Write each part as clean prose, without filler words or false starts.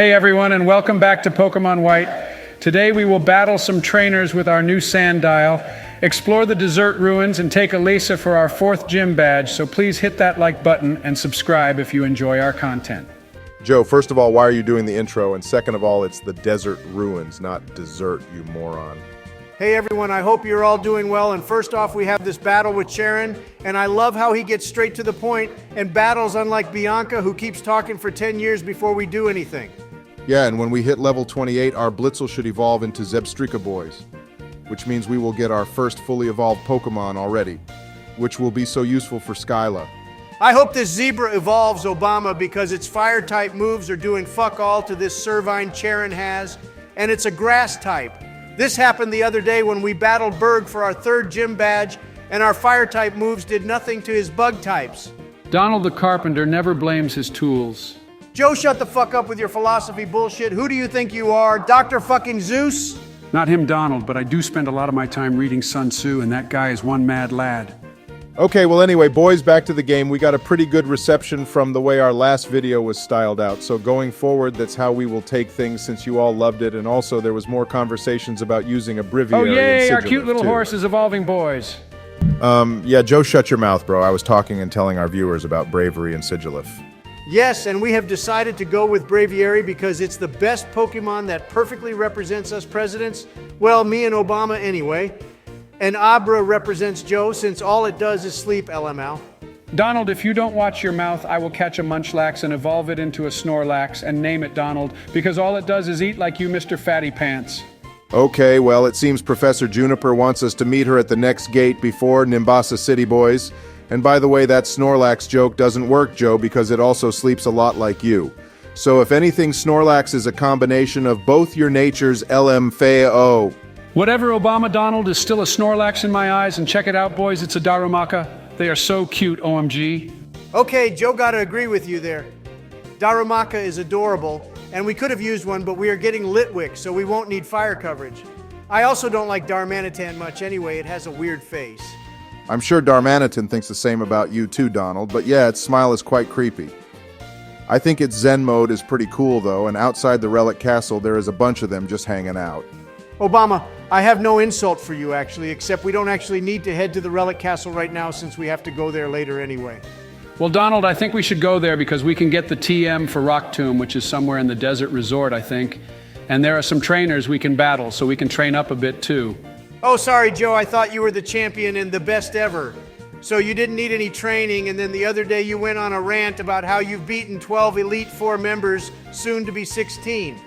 Hey everyone, and welcome back to Pokémon White. Today we will battle some trainers with our new sand dial, explore the desert ruins, and take Elesa for our 4th gym badge, so please hit that like button and subscribe if you enjoy our content. Joe, first of all, why are you doing the intro? And second of all, it's the desert ruins, not dessert, you moron. Hey everyone, I hope you're all doing well, and first off we have this battle with Sharon, and I love how he gets straight to the point and battles unlike Bianca, who keeps talking for 10 years before we do anything. Yeah, and when we hit level 28, our Blitzel should evolve into Zebstrika boys, which means we will get our first fully evolved Pokemon already, which will be so useful for Skyla. I hope this Zebra evolves, Obama, because its fire-type moves are doing fuck all to this Servine Charon has, and it's a grass type. This happened the other day when we battled Berg for our 3rd gym badge, and our fire-type moves did nothing to his bug types. Donald the Carpenter never blames his tools. Joe, shut the fuck up with your philosophy bullshit. Who do you think you are, Dr. fucking Zeus? Not him, Donald, but I do spend a lot of my time reading Sun Tzu, and that guy is one mad lad. Okay, well anyway, boys, back to the game. We got a pretty good reception from the way our last video was styled out, so going forward, that's how we will take things since you all loved it, and also there was more conversations about using a breviary. Oh yay, and our cute little too. horse is evolving, boys. Yeah, Joe, shut your mouth, bro. I was talking and telling our viewers about Bravery and Sigilif. Yes, and we have decided to go with Braviary because it's the best Pokemon that perfectly represents us presidents. Well, me and Obama anyway. And Abra represents Joe since all it does is sleep, LML. Donald, if you don't watch your mouth, I will catch a Munchlax and evolve it into a Snorlax and name it Donald, because all it does is eat like you, Mr. Fatty Pants. Okay, well, it seems Professor Juniper wants us to meet her at the next gate before Nimbasa City, boys. And by the way, that Snorlax joke doesn't work, Joe, because it also sleeps a lot like you. So if anything, Snorlax is a combination of both your natures, LMFAO. Whatever, Obama, Donald is still a Snorlax in my eyes, and check it out, boys, it's a Darumaka. They are so cute, OMG. Okay, Joe gotta agree with you there. Darumaka is adorable, and we could have used one, but we are getting Litwick, so we won't need fire coverage. I also don't like Darmanitan much anyway, it has a weird face. I'm sure Darmanitan thinks the same about you too, Donald, but yeah, its smile is quite creepy. I think its Zen mode is pretty cool though, and outside the Relic Castle there is a bunch of them just hanging out. Obama, I have no insult for you actually, except we don't actually need to head to the Relic Castle right now since we have to go there later anyway. Well, Donald, I think we should go there because we can get the TM for Rock Tomb, which is somewhere in the desert resort, I think. And there are some trainers we can battle, so we can train up a bit too. Oh, sorry, Joe, I thought you were the champion and the best ever. So you didn't need any training, and then the other day you went on a rant about how you've beaten 12 Elite Four members, soon to be 16.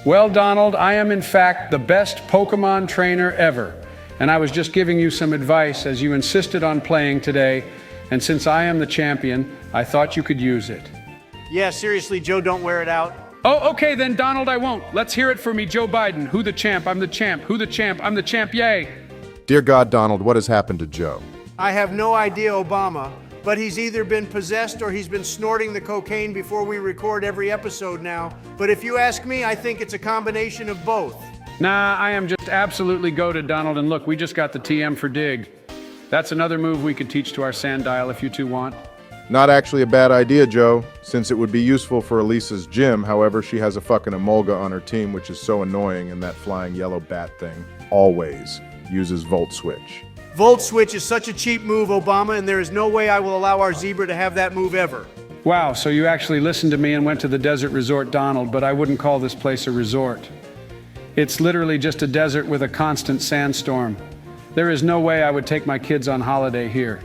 Well, Donald, I am in fact the best Pokemon trainer ever. And I was just giving you some advice as you insisted on playing today. And since I am the champion, I thought you could use it. Yeah, seriously, Joe, don't wear it out. Oh, okay then, Donald, I won't. Let's hear it for me, Joe Biden. Who the champ? I'm the champ. Who the champ? I'm the champ, yay. Dear God, Donald, what has happened to Joe? I have no idea, Obama, but he's either been possessed or he's been snorting the cocaine before we record every episode now. But if you ask me, I think it's a combination of both. Nah, I am just absolutely goated, Donald. And look, we just got the TM for Dig. That's another move we could teach to our sand dial if you two want. Not actually a bad idea, Joe, since it would be useful for Elisa's gym. However, she has a fucking Emolga on her team, which is so annoying, and that flying yellow bat thing always uses Volt Switch. Volt Switch is such a cheap move, Obama, and there is no way I will allow our Zebra to have that move ever. Wow, so you actually listened to me and went to the desert resort, Donald, but I wouldn't call this place a resort. It's literally just a desert with a constant sandstorm. There is no way I would take my kids on holiday here.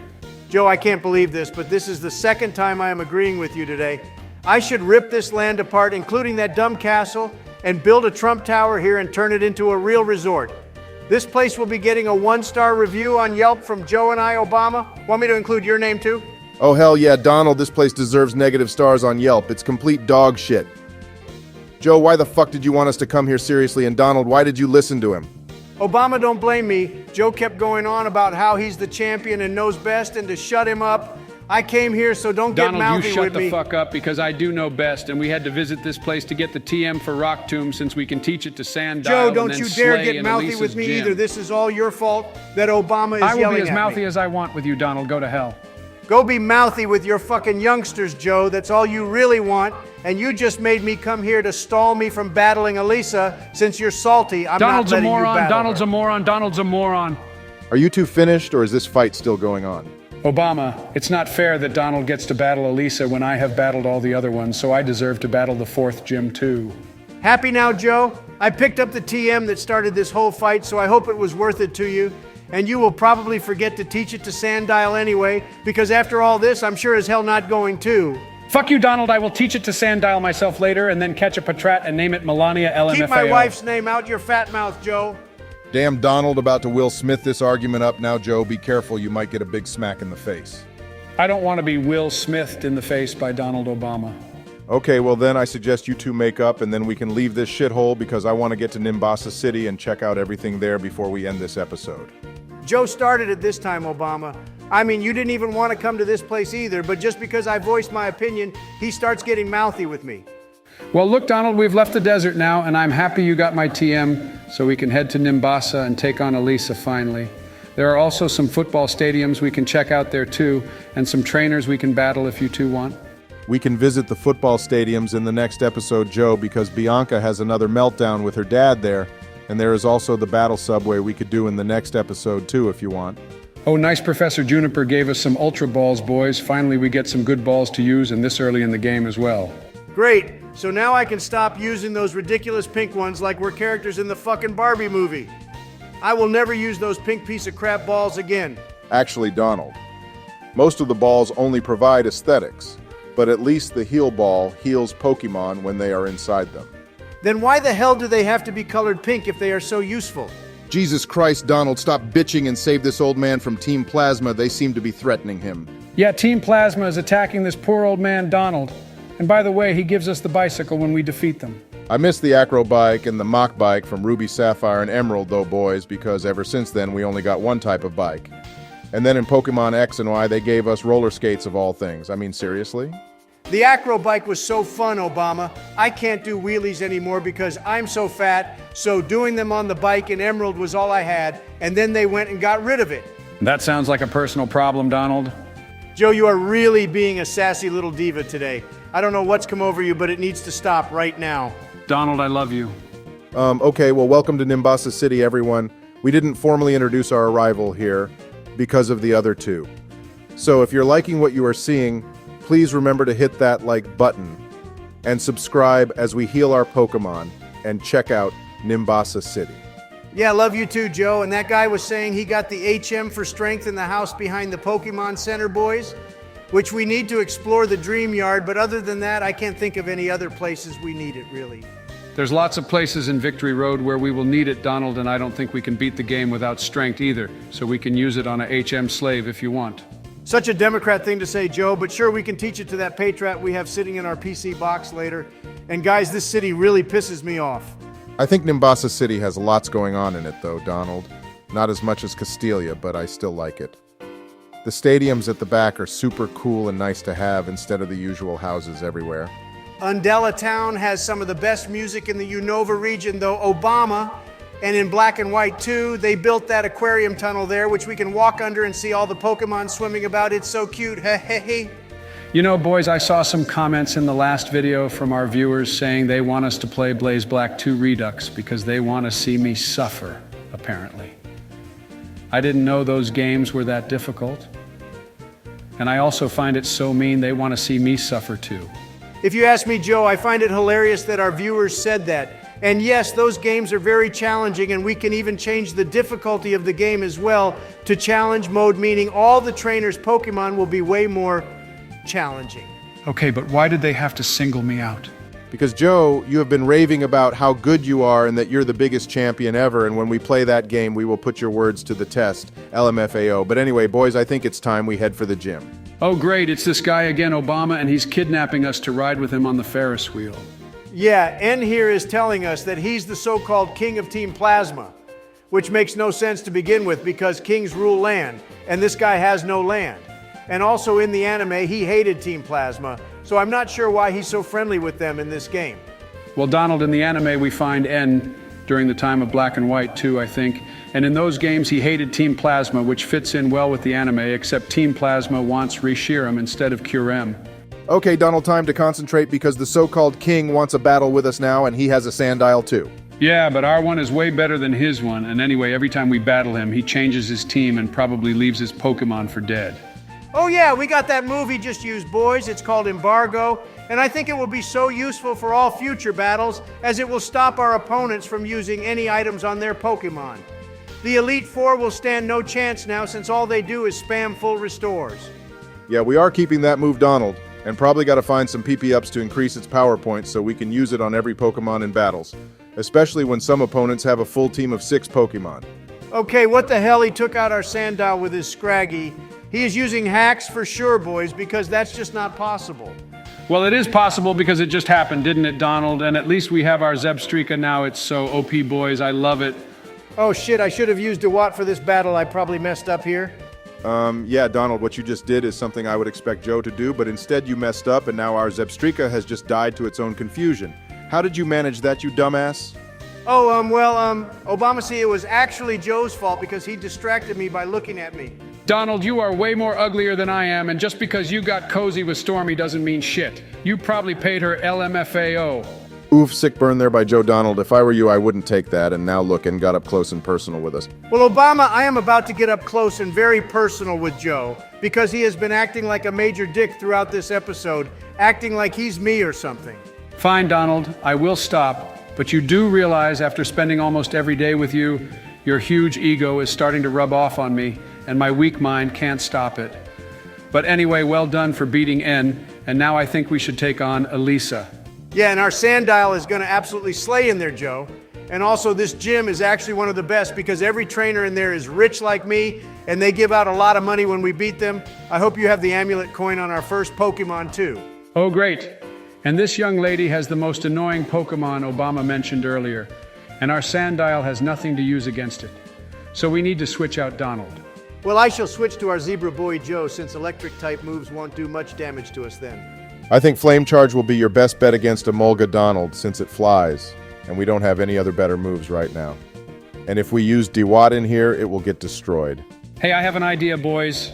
Joe, I can't believe this, but this is the 2nd time I am agreeing with you today. I should rip this land apart, including that dumb castle, and build a Trump Tower here and turn it into a real resort. This place will be getting a 1-star review on Yelp from Joe and I, Obama. Want me to include your name too? Oh hell yeah, Donald, this place deserves negative stars on Yelp. It's complete dog shit. Joe, why the fuck did you want us to come here seriously? And Donald, why did you listen to him? Obama, don't blame me. Joe kept going on about how he's the champion and knows best and to shut him up. I came here, so don't get Donald, mouthy you shut with the me. fuck up because I do know best, and we had to visit this place to get the TM for Rock Tomb since we can teach it to Sand Dial. Joe, don't you dare get mouthy with me either. This is all your fault that Obama is yelling at me. I will be as mouthy as I want with you, Donald. Go to hell. Go be mouthy with your fucking youngsters, Joe. That's all you really want. And you just made me come here to stall me from battling Elesa. Since you're salty, I'm Donald's not a letting you moron, battle Donald's her. a moron, Donald's a moron. Are you two finished, or is this fight still going on? Obama, it's not fair that Donald gets to battle Elesa when I have battled all the other ones, so I deserve to battle the fourth gym too. Happy now, Joe? I picked up the TM that started this whole fight, so I hope it was worth it to you. And you will probably forget to teach it to Sandile anyway, because after all this, I'm sure as hell not going to. Fuck you, Donald. I will teach it to Sandile myself later and then catch a Patrat and name it Melania LMFAO. Keep my wife's name out your fat mouth, Joe. Damn Donald about to Will Smith this argument up now, Joe. Be careful, you might get a big smack in the face. I don't want to be Will Smithed in the face by Donald Obama. Okay, well then I suggest you two make up and then we can leave this shithole because I want to get to Nimbasa City and check out everything there before we end this episode. Joe started it this time, Obama. I mean, you didn't even want to come to this place either, but just because I voiced my opinion, he starts getting mouthy with me. Well, look, Donald, we've left the desert now, and I'm happy you got my TM so we can head to Nimbasa and take on Elesa finally. There are also some football stadiums we can check out there too, and some trainers we can battle if you two want. We can visit the football stadiums in the next episode, Joe, because Bianca has another meltdown with her dad there, and there is also the battle subway we could do in the next episode too if you want. Oh, nice Professor Juniper gave us some Ultra Balls, boys. Finally, we get some good balls to use, and this early in the game as well. Great, so now I can stop using those ridiculous pink ones like we're characters in the fucking Barbie movie. I will never use those pink piece of crap balls again. Actually, Donald, most of the balls only provide aesthetics, but at least the heal ball heals Pokémon when they are inside them. Then why the hell do they have to be colored pink if they are so useful? Jesus Christ, Donald, stop bitching and save this old man from Team Plasma. They seem to be threatening him. Yeah, Team Plasma is attacking this poor old man, Donald. And by the way, he gives us the bicycle when we defeat them. I miss the acro bike and the mock bike from Ruby, Sapphire, and Emerald, though, boys, because ever since then we only got one type of bike. And then in Pokemon X and Y, they gave us roller skates of all things. I mean, seriously? The acro bike was so fun, Obama. I can't do wheelies anymore because I'm so fat, so doing them on the bike in Emerald was all I had, and then they went and got rid of it. That sounds like a personal problem, Donald. Joe, you are really being a sassy little diva today. I don't know what's come over you, but it needs to stop right now. Donald, I love you. Okay, well, welcome to Nimbasa City, everyone. We didn't formally introduce our arrival here because of the other two. So if you're liking what you are seeing, please remember to hit that like button and subscribe as we heal our Pokemon and check out Nimbasa City. Yeah, love you too, Joe. And that guy was saying he got the HM for strength in the house behind the Pokemon Center, boys, which we need to explore the Dream Yard, but other than that, I can't think of any other places we need it, really. There's lots of places in Victory Road where we will need it, Donald, and I don't think we can beat the game without strength either, so we can use it on a HM slave if you want. Such a Democrat thing to say, Joe, but sure, we can teach it to that Patrat we have sitting in our PC box later. And guys, this city really pisses me off. I think Nimbasa City has lots going on in it, though, Donald. Not as much as Castilia, but I still like it. The stadiums at the back are super cool and nice to have instead of the usual houses everywhere. Undella Town has some of the best music in the Unova region, though, Obama. And in Black and White too, they built that aquarium tunnel there, which we can walk under and see all the Pokemon swimming about. It's so cute, hey. You know, boys, I saw some comments in the last video from our viewers saying they want us to play Blaze Black 2 Redux because they want to see me suffer, apparently. I didn't know those games were that difficult. And I also find it so mean they want to see me suffer too. If you ask me, Joe, I find it hilarious that our viewers said that. And yes, those games are very challenging, and we can even change the difficulty of the game as well to challenge mode, meaning all the trainers' Pokemon will be way more challenging. Okay, but why did they have to single me out? Because, Joe, you have been raving about how good you are and that you're the biggest champion ever, and when we play that game, we will put your words to the test, LMFAO. But anyway, boys, I think it's time we head for the gym. Oh, great, it's this guy again, Obama, and he's kidnapping us to ride with him on the Ferris wheel. Yeah, N here is telling us that he's the so-called king of Team Plasma, which makes no sense to begin with because kings rule land, and this guy has no land. And also in the anime, he hated Team Plasma, so I'm not sure why he's so friendly with them in this game. Well, Donald, in the anime we find N during the time of Black and White too, I think, And in those games, he hated Team Plasma, which fits in well with the anime, except Team Plasma wants Reshiram instead of Curem. Okay, Donald, time to concentrate because the so-called king wants a battle with us now, and he has a Sandile too. Yeah, but our one is way better than his one, and anyway, every time we battle him, he changes his team and probably leaves his Pokémon for dead. Oh yeah, we got that move he just used, boys. It's called Embargo, and I think it will be so useful for all future battles as it will stop our opponents from using any items on their Pokémon. The Elite Four will stand no chance now since all they do is spam full restores. Yeah, we are keeping that move, Donald, and probably got to find some PP-ups to increase its power points so we can use it on every Pokémon in battles, especially when some opponents have a full team of 6 Pokémon. Okay, what the hell? He took out our Sandile with his Scraggy. He is using hacks for sure, boys, because that's just not possible. Well, it is possible because it just happened, didn't it, Donald? And at least we have our Zebstrika now. It's so OP, boys. I love it. Oh shit, I should have used DeWatt for this battle. I probably messed up here. Yeah, Donald, what you just did is something I would expect Joe to do, but instead you messed up and now our Zebstrika has just died to its own confusion. How did you manage that, you dumbass? Obama, it was actually Joe's fault because he distracted me by looking at me. Donald, you are way more uglier than I am, and just because you got cozy with Stormy doesn't mean shit. You probably paid her LMFAO. Oof, sick burn there by Joe Donald. If I were you, I wouldn't take that, and now look and got up close and personal with us. Well, Obama, I am about to get up close and very personal with Joe because he has been acting like a major dick throughout this episode, acting like he's me or something. Fine, Donald, I will stop, but you do realize after spending almost every day with you, your huge ego is starting to rub off on me, and my weak mind can't stop it. But anyway, well done for beating N, and now I think we should take on Elesa. Yeah, and our Sandile is going to absolutely slay in there, Joe. And also, this gym is actually one of the best because every trainer in there is rich like me, and they give out a lot of money when we beat them. I hope you have the amulet coin on our first Pokemon, too. Oh, great. And this young lady has the most annoying Pokemon Obama mentioned earlier, and our Sandile has nothing to use against it. So we need to switch out Donald. Well, I shall switch to our Zebra Boy Joe since electric-type moves won't do much damage to us then. I think Flame Charge will be your best bet against Emolga Donald since it flies, and we don't have any other better moves right now. And if we use DeWatt in here, it will get destroyed. Hey, I have an idea, boys.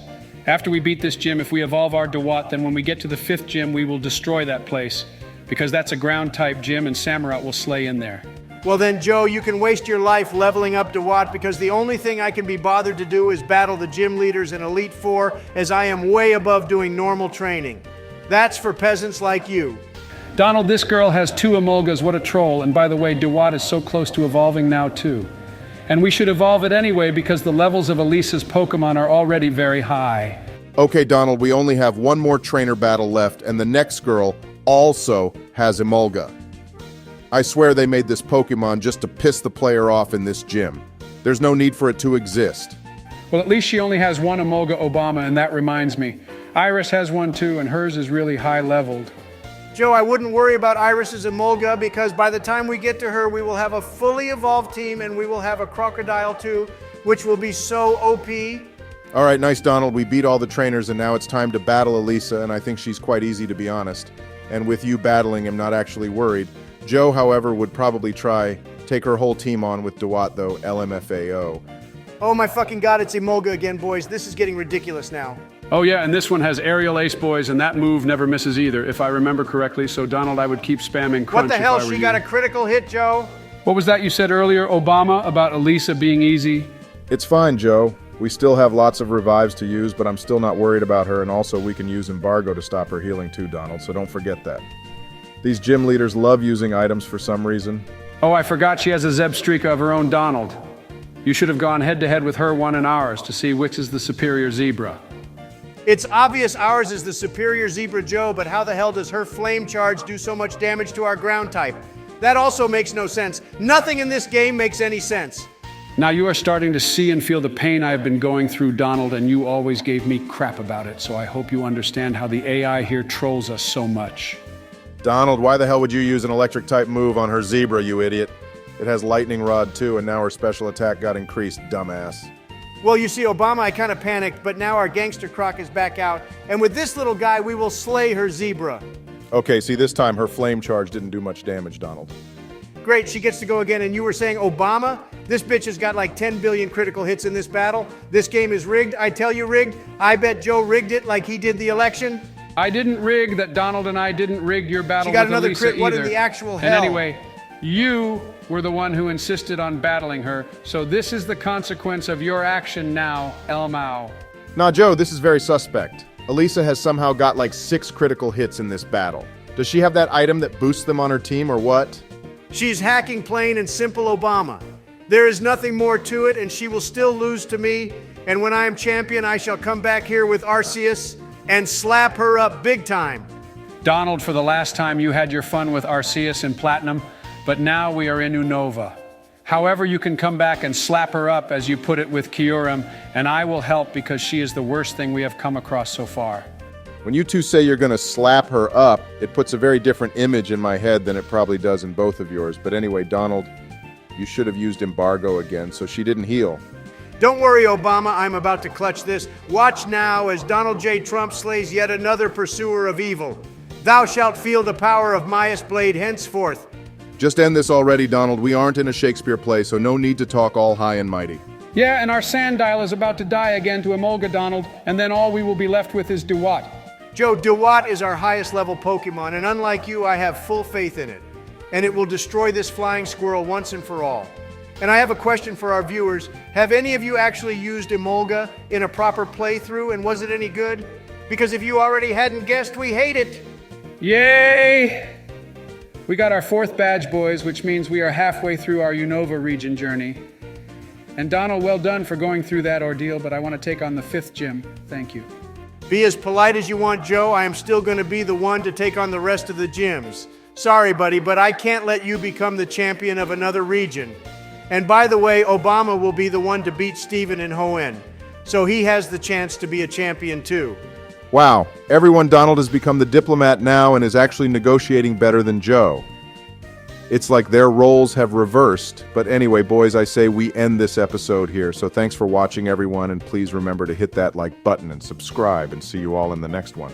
After we beat this gym, if we evolve our DeWatt, then when we get to the 5th gym, we will destroy that place. Because that's a ground-type gym, and Samurott will slay in there. Well then, Joe, you can waste your life leveling up DeWatt because the only thing I can be bothered to do is battle the gym leaders in Elite Four as I am way above doing normal training. That's for peasants like you. Donald, this girl has 2 Emolgas, what a troll. And by the way, DeWatt is so close to evolving now, too. And we should evolve it anyway because the levels of Elisa's Pokemon are already very high. Okay, Donald, we only have one more trainer battle left, and the next girl also has Emolga. I swear they made this Pokemon just to piss the player off in this gym. There's no need for it to exist. Well, at least she only has 1 Emolga Obama, and that reminds me. Iris has one too, and hers is really high-leveled. Joe, I wouldn't worry about Iris's Emolga because by the time we get to her, we will have a fully evolved team and we will have a Crocodile too, which will be so OP. All right, nice, Donald. We beat all the trainers, and now it's time to battle Elesa, and I think she's quite easy, to be honest. And with you battling, I'm not actually worried. Joe, however, would probably take her whole team on with DeWatt, though, LMFAO. Oh my fucking god, it's Emolga again, boys. This is getting ridiculous now. Oh yeah, and this one has aerial ace, boys, and that move never misses either, if I remember correctly. So Donald, I would keep spamming crunch. What the hell? If I were She you. got a critical hit, Joe? What was that you said earlier, Obama, about Elesa being easy? It's fine, Joe. We still have lots of revives to use, but I'm still not worried about her, and also we can use Embargo to stop her healing too, Donald, so don't forget that. These gym leaders love using items for some reason. Oh, I forgot she has a Zebstrika of her own, Donald. You should have gone head-to-head with her one and ours to see which is the superior zebra. It's obvious ours is the superior Zebra Joe, but how the hell does her Flame Charge do so much damage to our ground type? That also makes no sense. Nothing in this game makes any sense. Now you are starting to see and feel the pain I have been going through, Donald, and you always gave me crap about it, so I hope you understand how the AI here trolls us so much. Donald, why the hell would you use an electric-type move on her Zebra, you idiot? It has Lightning Rod too, and now her special attack got increased, dumbass. Well, you see, Obama, I kind of panicked, but now our Gangster Croc is back out, and with this little guy, we will slay her Zebra. Okay, see, this time her Flame Charge didn't do much damage, Donald. Great, she gets to go again. And you were saying Obama? This bitch has got like 10 billion critical hits in this battle. This game is rigged. I tell you rigged. I bet Joe rigged it like he did the election. I didn't rig that. Donald and I didn't rig your battle She got with another Elesa crit. What in either. the actual And hell? anyway, you were the one who insisted on battling her, so this is the consequence of your action now, El Mao. Nah, Joe, this is very suspect. Elesa has somehow got like 6 critical hits in this battle. Does she have that item that boosts them on her team or what? She's hacking plain and simple Obama. There is nothing more to it, and she will still lose to me. And when I am champion, I shall come back here with Arceus and slap her up big time. Donald, for the last time you had your fun with Arceus and Platinum, but now we are in Unova. However, you can come back and slap her up, as you put it, with Kyurem, and I will help because she is the worst thing we have come across so far. When you two say you're gonna slap her up, it puts a very different image in my head than it probably does in both of yours. But anyway, Donald, you should have used embargo again, so she didn't heal. Don't worry, Obama, I'm about to clutch this. Watch now as Donald J. Trump slays yet another pursuer of evil. Thou shalt feel the power of Maia's blade henceforth. Just end this already, Donald. We aren't in a Shakespeare play, so no need to talk all high and mighty. Yeah, and our sand dial is about to die again to Emolga, Donald, and then all we will be left with is Duat. Joe, Duat is our highest level Pokemon, and unlike you, I have full faith in it. And it will destroy this flying squirrel once and for all. And I have a question for our viewers. Have any of you actually used Emolga in a proper playthrough, and was it any good? Because if you already hadn't guessed, we hate it. Yay! We got our 4th badge, boys, which means we are halfway through our Unova region journey. And Donald, well done for going through that ordeal, but I want to take on the 5th gym. Thank you. Be as polite as you want, Joe. I am still going to be the one to take on the rest of the gyms. Sorry, buddy, but I can't let you become the champion of another region. And by the way, Obama will be the one to beat Steven in Hoenn. So he has the chance to be a champion too. Wow, everyone, Donald has become the diplomat now and is actually negotiating better than Joe. It's like their roles have reversed. But anyway, boys, I say we end this episode here. So thanks for watching, everyone, and please remember to hit that like button and subscribe, and see you all in the next one.